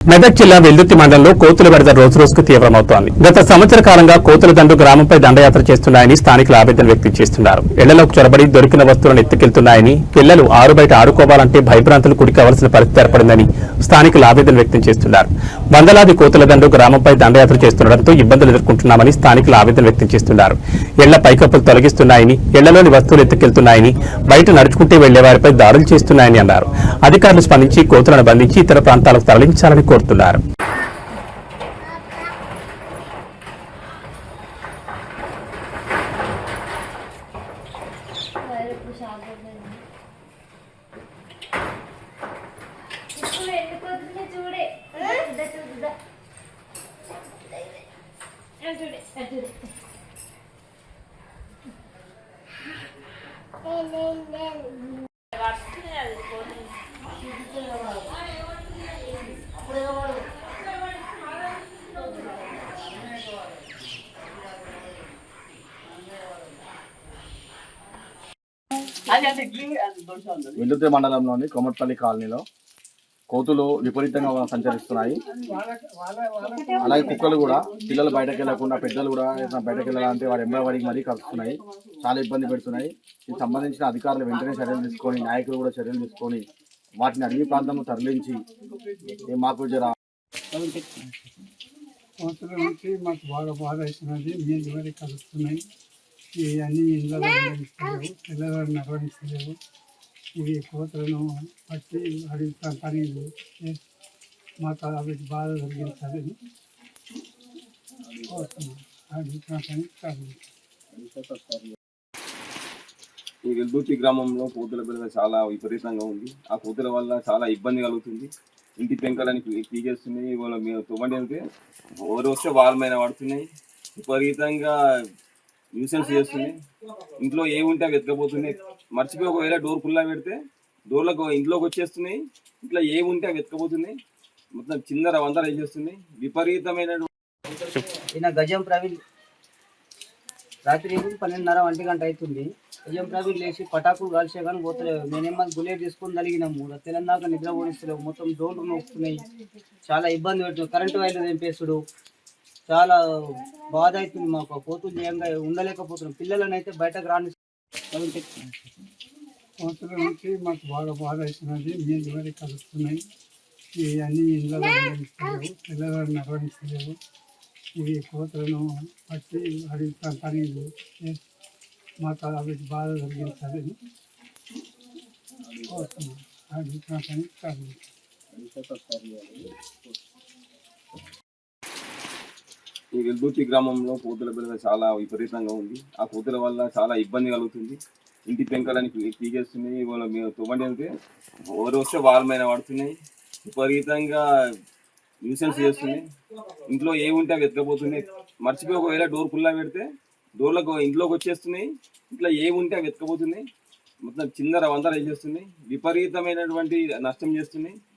మెదక్ జిల్లా వెల్దుర్తి మండలంలో కోతుల బెడద రోజు రోజుకు తీవ్రమవుతోంది. గత సంవత్సర కాలంగా కోతుల దండు గ్రామంపై దండయాత్ర చేస్తున్నాయని స్థానికులు ఆవేదన వ్యక్తం చేస్తున్నారు. ఇళ్లలోకి చొరబడి దొరికిన వస్తువులను ఎత్తుకెళ్తున్నాయని, పిల్లలు ఆరు బయట ఆడుకోవాలంటే భయభ్రాంతులు కుడికవలసిన పరిస్థితి ఏర్పడిందని స్థానికులు ఆవేదన వ్యక్తం చేస్తున్నారు. వందలాది కోతుల దండు గ్రామంపై దండయాత్ర చేస్తుండటంతో ఇబ్బందులు ఎదుర్కొంటున్నామని స్థానికులు ఆవేదన వ్యక్తం చేస్తున్నారు. ఇళ్ల పైకప్పులు తొలగిస్తున్నాయని, ఇళ్లలోని వస్తువులు ఎత్తుకెళ్తున్నాయని, బయట నడుచుకుంటే వెళ్లే వారిపై దాడులు చేస్తున్నాయని అన్నారు. అధికారులు స్పందించి కోతులను బంధించి ఇతర ప్రాంతాలకు తరలించాలని కోరుతున్నారు. వెల్దుర్తి మండలంలోని కొమట్పల్లి కాలనీలో కోతులు విపరీతంగా సంచరిస్తున్నాయి. అలాగే కుక్కలు కూడా పిల్లలు బయటకు వెళ్లకుండా, పెద్దలు కూడా బయటకు వెళ్ళాలంటే వారి ఎంబడి మరీ కలుస్తున్నాయి. చాలా ఇబ్బంది పెడుతున్నాయి. దీనికి సంబంధించిన అధికారులు వెంటనే చర్యలు తీసుకొని, నాయకులు కూడా చర్యలు తీసుకొని వాటిని అడవి ప్రాంతంలో తరలించి మాకు కోతుల నుంచి మాకు బాగా బాధ అవుతున్నది. నీళ్ళు మరి కలుస్తున్నాయి. ఇవి అన్ని ఇళ్ళలో నిర్వహించలేవు, పిల్లలు నిర్వహించలేవు. ఇవి కోతులను పట్టి అడవి ప్రాంతానికి మాకు అవి బాధ కలిగించాలని కోరుతున్నాం. అడవి ప్రాంతానికి తరలించాలి. ఈ వెల్దుర్తి గ్రామంలో కోతుల బెడద చాలా విపరీతంగా ఉంది. ఆ కోతుల వల్ల చాలా ఇబ్బంది కలుగుతుంది. ఇంటి పెంకలని పీకేస్తున్నాయి. వాళ్ళ మేము తొమ్మిది వెళ్తే ఎవరు వస్తే వాళ్ళ మీద పడుతున్నాయి. విపరీతంగా న్యూసెన్స్ చేస్తున్నాయి. ఇంట్లో ఏముంటే అవి ఎత్తుకపోతున్నాయి. మర్చిపోయి ఒకవేళ డోర్ ఫుల్లా పెడితే డోర్లకు ఇంట్లోకి వచ్చేస్తున్నాయి. ఇట్లా ఏముంటే అవి ఎత్తుకపోతున్నాయి. మొత్తం చిందర వందర వేసేస్తున్నాయి. విపరీతమైన గజం ప్రవీణ్ రాత్రి 12:30 1 గంట అవుతుంది. గజం ప్రవీణ్ లేచి పటాకులు కాల్చే కానీ పోతలేవు. నేనేమో బుల్లెట్ తీసుకొని తలిగినాము. తెలంగాణ నిద్ర ఓడిస్తలేవు. మొత్తం డోర్లు నొక్కుతున్నాయి. చాలా ఇబ్బంది పెడుతుంది. కరెంటు వైర్లు తెంపేస్తుడు. చాలా బాధ అవుతుంది మాకు. కోతులు చేయంగా ఉండలేకపోతున్నాం. పిల్లలను అయితే బయటకు రాని కోతుల నుంచి మాకు బాగా బాధ అవుతున్నది. నీళ్ళు మరి కలుస్తున్నాయి. ఇవి అన్ని ఇళ్ళలో నిర్వహించలేవు, పిల్లలు నిర్వహించలేవు. ఇవి కోతులను పట్టి అడవి ప్రాంతానికి మాకు అవి బాధ కలిగించాలని కోరుతున్నాం. అడవి ప్రాంతానికి తరలించాలి. ఈ వెల్దుర్తి గ్రామంలో కోతుల బెడద చాలా విపరీతంగా ఉంది. ఆ కోతుల వల్ల చాలా ఇబ్బంది కలుగుతుంది. ఇంటి పెంకలని పీకేస్తున్నాయి. వాళ్ళ మేము తొమ్మిది వెళ్తే ఎవరు వస్తే వాళ్ళ మీద పడుతున్నాయి. విపరీతంగా న్యూసెన్స్ చేస్తున్నాయి. ఇంట్లో ఏముంటే అవి ఎత్తుకపోతున్నాయి. మర్చిపోయి ఒకవేళ డోర్ ఫుల్లా పెడితే డోర్లకు ఇంట్లోకి వచ్చేస్తున్నాయి. ఇట్లా ఏముంటే అవి ఎత్తుకపోతున్నాయి. మొత్తం చిందర వందర వేసేస్తున్నాయి. విపరీతమైనటువంటి నష్టం చేస్తున్నాయి.